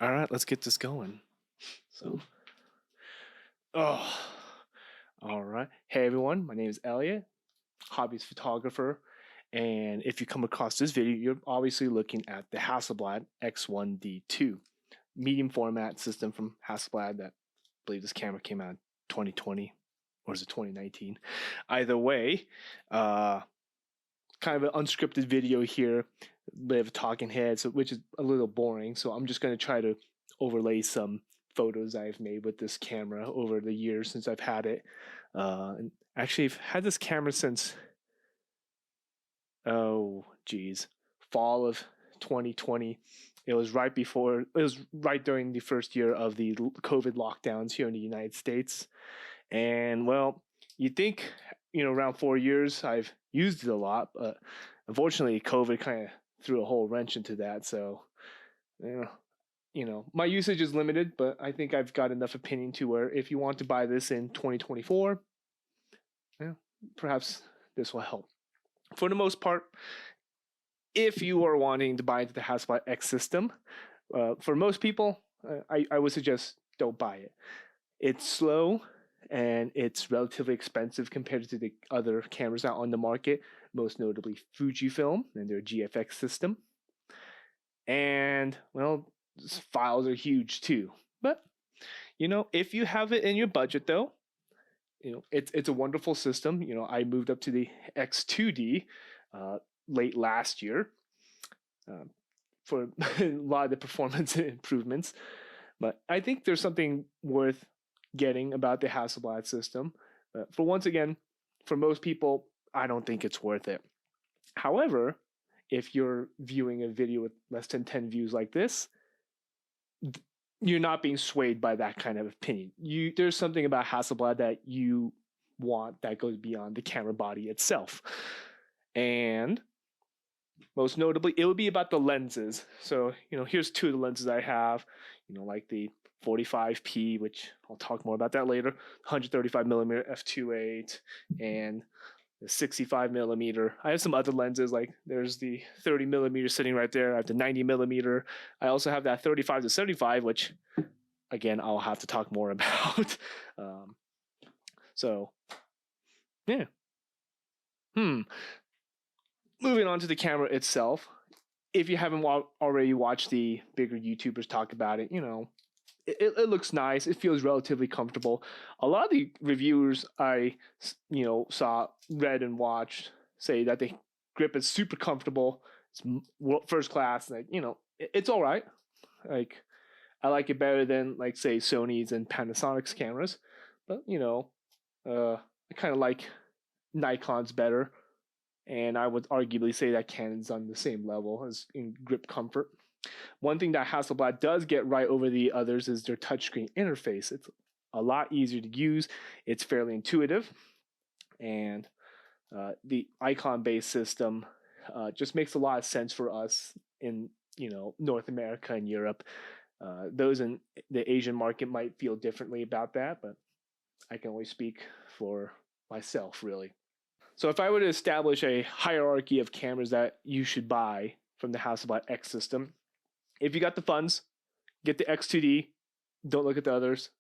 All right, let's get this going. So, oh, all right. Hey everyone, my name is Elliot, hobbyist photographer, and if you come across this video, you're obviously looking at the Hasselblad X1Dii-50c medium format system from Hasselblad. That I believe this camera came out in 2020, or is it 2019? Either way, uh, kind of an unscripted video here, a bit of a talking head, so which is a little boring. So I'm just going to try to overlay some photos I've made with this camera over the years since I've had it. And actually, I've had this camera since geez, fall of 2020. It was right during the first year of the COVID lockdowns here in the United States. And well, you'd think, around 4 years I've used it a lot, but unfortunately COVID kind of threw a whole wrench into that. So, my usage is limited, but I think I've got enough opinion to where if you want to buy this in 2024, perhaps this will help. For the most part, if you are wanting to buy into the Hasselblad X system, for most people, I would suggest don't buy it. It's slow and it's relatively expensive compared to the other cameras out on the market, most notably Fujifilm and their GFX system. And well, files are huge too. But if you have it in your budget though, it's a wonderful system. I moved up to the X2D late last year for a lot of the performance improvements. But I think there's something worth getting about the Hasselblad system. For most people, I don't think it's worth it. However, if you're viewing a video with less than 10 views like this, you're not being swayed by that kind of opinion. There's something about Hasselblad that you want that goes beyond the camera body itself. And most notably, it would be about the lenses. So, here's two of the lenses I have, like the 45p, which I'll talk more about that later, 135 millimeter f2.8, and the 65 millimeter. I have some other lenses, like there's the 30 millimeter sitting right there. I have the 90 millimeter. I also have that 35 to 75, which again, I'll have to talk more about. So, yeah. Moving on to the camera itself. If you haven't already watched the bigger YouTubers talk about it, it looks nice. It feels relatively comfortable. A lot of the reviewers I, read and watched say that the grip is super comfortable. It's first class. Like, it's all right. Like, I like it better than, like, say, Sony's and Panasonic's cameras. But, I kind of like Nikon's better. And I would arguably say that Canon's on the same level as in grip comfort. One thing that Hasselblad does get right over the others is their touchscreen interface. It's a lot easier to use. It's fairly intuitive. And the icon-based system just makes a lot of sense for us in, North America and Europe. Those in the Asian market might feel differently about that, but I can only speak for myself, really. So if I were to establish a hierarchy of cameras that you should buy from the Hasselblad X system, if you got the funds, get the X2D. Don't look at the others.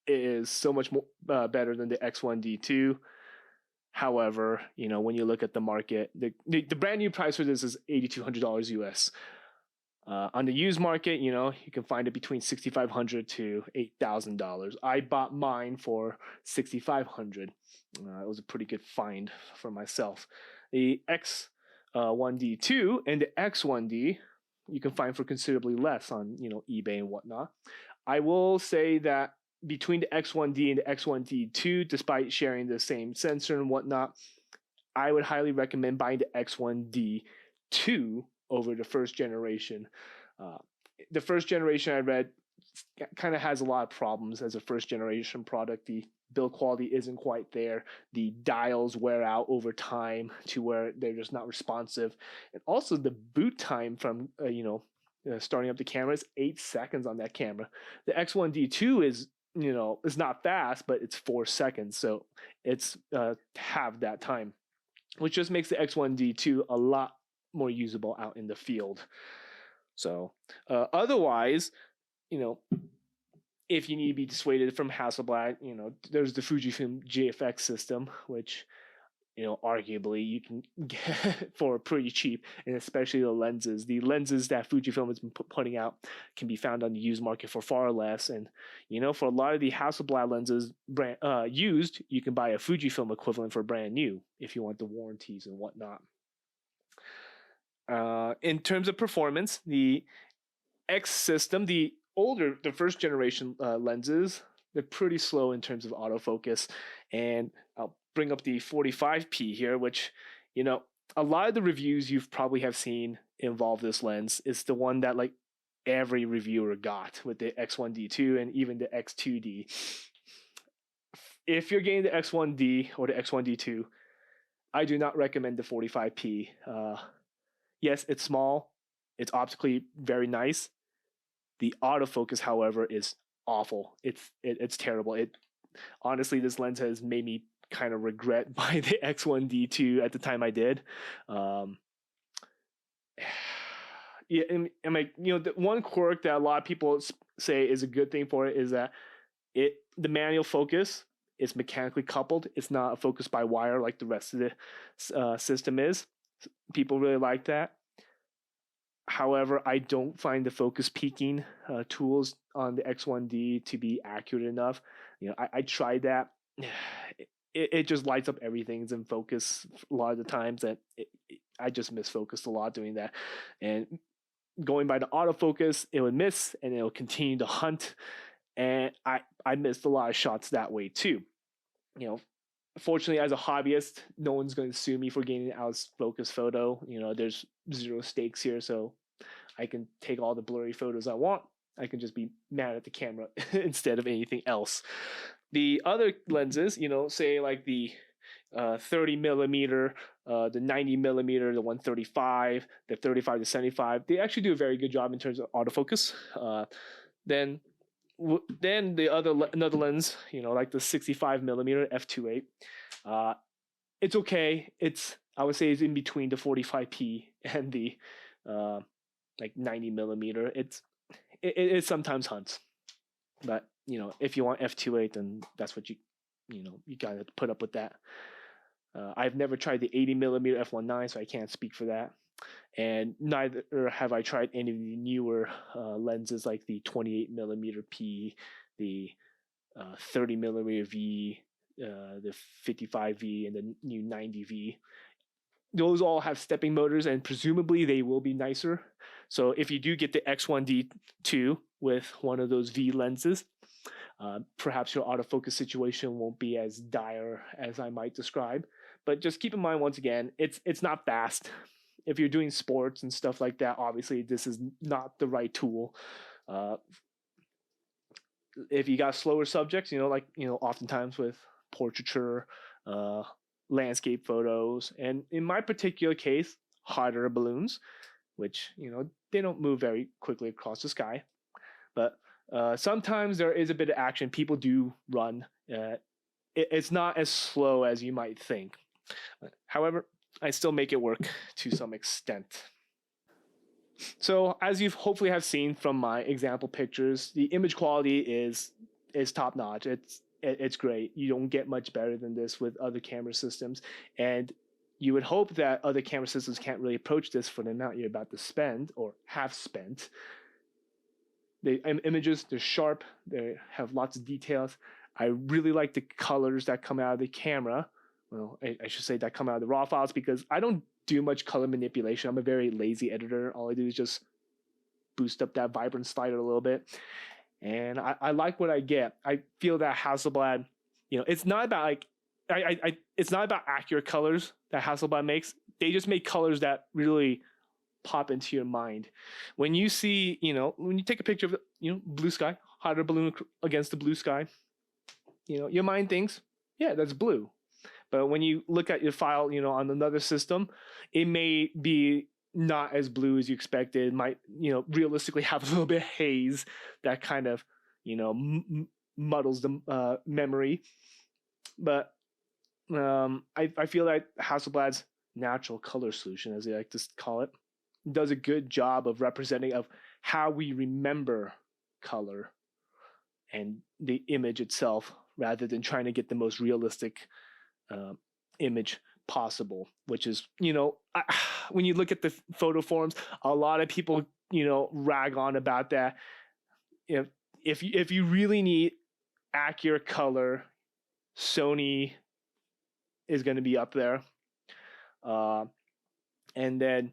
It is so much more better than the X1D2. However, when you look at the market, the brand new price for this is $8,200 US. On the used market, you can find it between $6,500 to $8,000. I bought mine for $6,500. It was a pretty good find for myself. The X1D2 and the X1D you can find for considerably less on eBay and whatnot. I will say that between the X1D and the X1D2, despite sharing the same sensor and whatnot, I would highly recommend buying the X1D2 over the first generation. The first generation I read kind of has a lot of problems as a first generation product. The build quality isn't quite there. The dials wear out over time to where they're just not responsive. And also the boot time from, starting up the camera is 8 seconds on that camera. The X1D2 is not fast, but it's 4 seconds. So it's half that time, which just makes the X1D2 a lot more usable out in the field. So otherwise, you know, if you need to be dissuaded from Hasselblad, there's the Fujifilm GFX system, which, arguably you can get for pretty cheap, and especially the lenses. The lenses that Fujifilm has been putting out can be found on the used market for far less. And, for a lot of the Hasselblad lenses used, you can buy a Fujifilm equivalent for brand new if you want the warranties and whatnot. In terms of performance, the X system, the first generation lenses, they're pretty slow in terms of autofocus. And I'll bring up the 45p here, which, a lot of the reviews you've probably have seen involve this lens. It's the one that like every reviewer got with the X1D2 and even the X2D. If you're getting the X1D or the X1D2, I do not recommend the 45p. Yes, it's small. It's optically very nice. The autofocus, however, is awful. It's terrible. Honestly, this lens has made me kind of regret buying the X1D2 at the time I did. Yeah, and the one quirk that a lot of people say is a good thing for it is that the manual focus is mechanically coupled. It's not a focus by wire like the rest of the system is. People really like that. However, I don't find the focus peaking tools on the X1D to be accurate enough. I tried that. It just lights up everything. It's in focus a lot of the times that I just misfocused a lot doing that. And going by the autofocus, it would miss and it will continue to hunt. And I missed a lot of shots that way too. Fortunately, as a hobbyist, no one's going to sue me for getting an out of focus photo. There's zero stakes here, so I can take all the blurry photos I want. I can just be mad at the camera instead of anything else. The other lenses, say like the 30 millimeter, the 90 millimeter, the 135, the 35 to 75, they actually do a very good job in terms of autofocus. Then another lens, like the 65 millimeter f2.8, it's okay. I would say it's in between the 45p and the like 90 millimeter. It sometimes hunts, but if you want f2.8, then that's what you gotta put up with that. I've never tried the 80 millimeter f1.9, so I can't speak for that. And neither have I tried any of the newer lenses like the 28 millimeter P, the 30 millimeter V, the 55V, and the new 90V. Those all have stepping motors, and presumably they will be nicer. So if you do get the X1D2 with one of those V lenses, perhaps your autofocus situation won't be as dire as I might describe. But just keep in mind, once again, it's not fast. If you're doing sports and stuff like that, obviously this is not the right tool. If you got slower subjects, oftentimes with portraiture, landscape photos, and in my particular case, hot air balloons, which, they don't move very quickly across the sky. But sometimes there is a bit of action. People do run. It's not as slow as you might think. However, I still make it work to some extent. So as you've hopefully have seen from my example pictures, the image quality is top notch. It's great. You don't get much better than this with other camera systems. And you would hope that other camera systems can't really approach this for the amount you're about to spend or have spent. The images, they're sharp. They have lots of details. I really like the colors that come out of the camera. Well, I should say that come out of the raw files, because I don't do much color manipulation. I'm a very lazy editor. All I do is just boost up that vibrance slider a little bit. And I like what I get. I feel that Hasselblad, it's not about it's not about accurate colors that Hasselblad makes. They just make colors that really pop into your mind. When you see, when you take a picture of, blue sky, hot air balloon against the blue sky, your mind thinks, yeah, that's blue. But when you look at your file, on another system, it may be not as blue as you expected. It might, realistically have a little bit of haze that kind of, muddles the memory. But I feel like Hasselblad's natural color solution, as they like to call it, does a good job of representing of how we remember color and the image itself, rather than trying to get the most realistic image possible, which is, when you look at the photo forums, a lot of people, rag on about that. If you really need accurate color, Sony is going to be up there. And then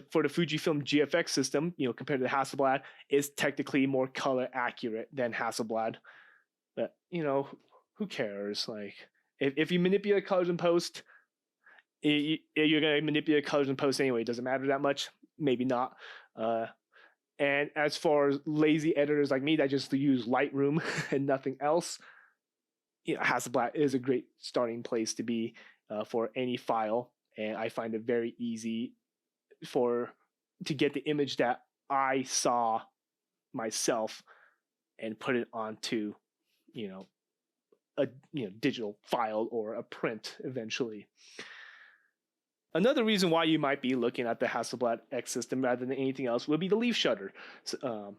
for the Fujifilm GFX system, compared to the Hasselblad, is technically more color accurate than Hasselblad. But, who cares? Like, if you manipulate colors in post, you're going to manipulate colors in post anyway. It doesn't matter that much. Maybe not. And as far as lazy editors like me that just use Lightroom and nothing else, Hasselblad is a great starting place to be for any file. And I find it very easy to get the image that I saw myself and put it onto, a digital file or a print eventually. Another reason why you might be looking at the Hasselblad X system rather than anything else would be the leaf shutter. So,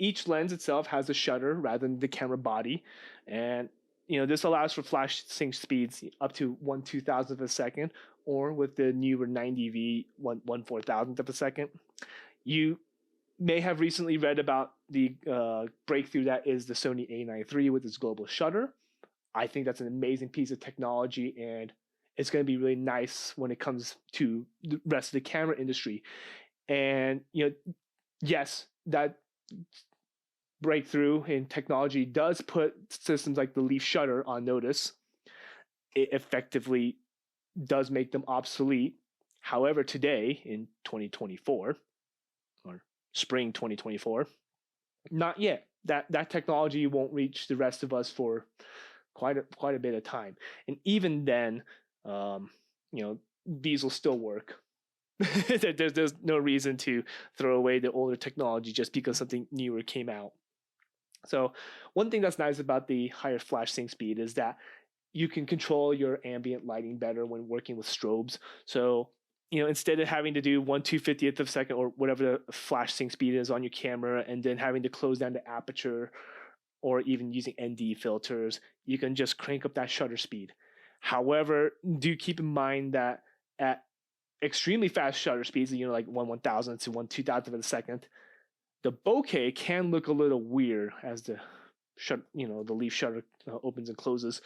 each lens itself has a shutter rather than the camera body, and this allows for flash sync speeds up to 1/2000th of a second, or with the newer 90V 1/4000th of a second. You may have recently read about the breakthrough that is the Sony A9 III with its global shutter. I think that's an amazing piece of technology, and it's going to be really nice when it comes to the rest of the camera industry. And, yes, that breakthrough in technology does put systems like the leaf shutter on notice. It effectively does make them obsolete. However, today in 2024 or spring 2024, not yet. That technology won't reach the rest of us for quite a bit of time. And even then, these will still work. There's no reason to throw away the older technology just because something newer came out. So one thing that's nice about the higher flash sync speed is that you can control your ambient lighting better when working with strobes. So, instead of having to do 1/250th of a second or whatever the flash sync speed is on your camera, and then having to close down the aperture or even using ND filters, you can just crank up that shutter speed. However, do keep in mind that at extremely fast shutter speeds, like 1/1000th to 1/2000th of a second, the bokeh can look a little weird as the leaf shutter opens and closes,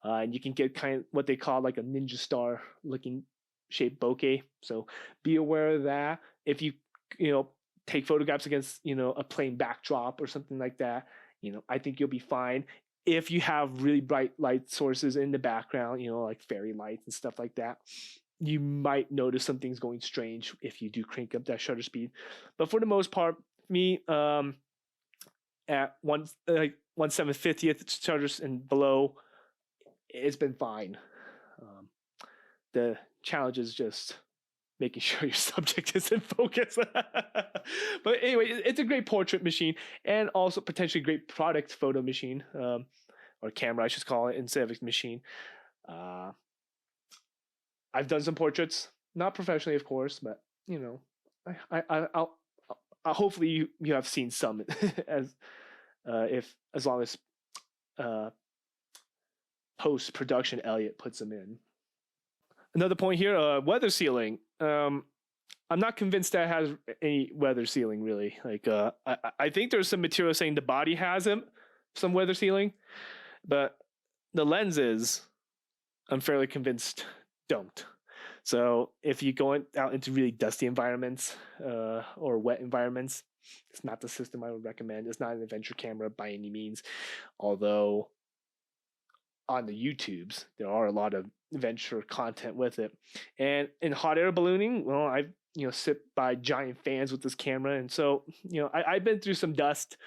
and you can get kind of what they call like a ninja star looking shaped bokeh. So be aware of that. If you take photographs against a plain backdrop or something like that, I think you'll be fine. If you have really bright light sources in the background, like fairy lights and stuff like that, you might notice something's going strange if you do crank up that shutter speed. But for the most part, me at 1/750th shutters and below, it's been fine. The challenge is just making sure your subject is in focus. But anyway, it's a great portrait machine and also potentially great product photo machine, or camera, I should call it, instead of a machine. I've done some portraits, not professionally, of course, but I'll hopefully you have seen some as long as post-production Elliot puts them in. Another point here, weather sealing. I'm not convinced that has any weather sealing really. Like I think there's some material saying the body has some weather sealing, but the lenses, I'm fairly convinced, don't. So if you go out into really dusty environments or wet environments, it's not the system I would recommend. It's not an adventure camera by any means, although on the YouTubes there are a lot of adventure content with it. And in hot air ballooning, well, I've sit by giant fans with this camera, and so I've been through some dust.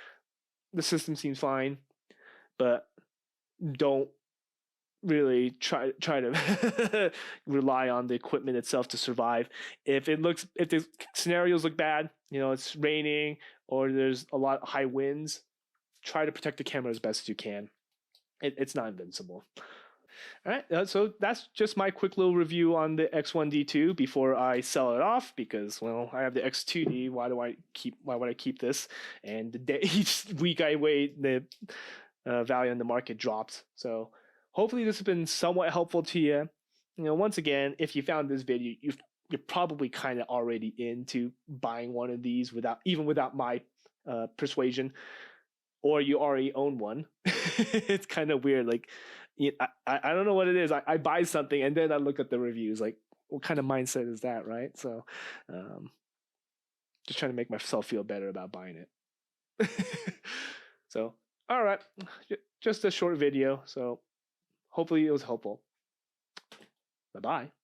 The system seems fine, but don't really try to rely on the equipment itself to survive. If the scenarios look bad, it's raining or there's a lot of high winds, try to protect the camera as best as you can. It's not invincible. All right, so that's just my quick little review on the X1D2 before I sell it off because, well, I have the X2D. Why would I keep this? And each week I wait, the value in the market drops. So hopefully this has been somewhat helpful to you. Once again, if you found this video, you're probably kind of already into buying one of these without my persuasion, or you already own one. It's kind of weird. Like, I don't know what it is. I buy something and then I look at the reviews. Like, what kind of mindset is that, right? So, um, just trying to make myself feel better about buying it. So, all right, just a short video. So, hopefully it was helpful. Bye bye.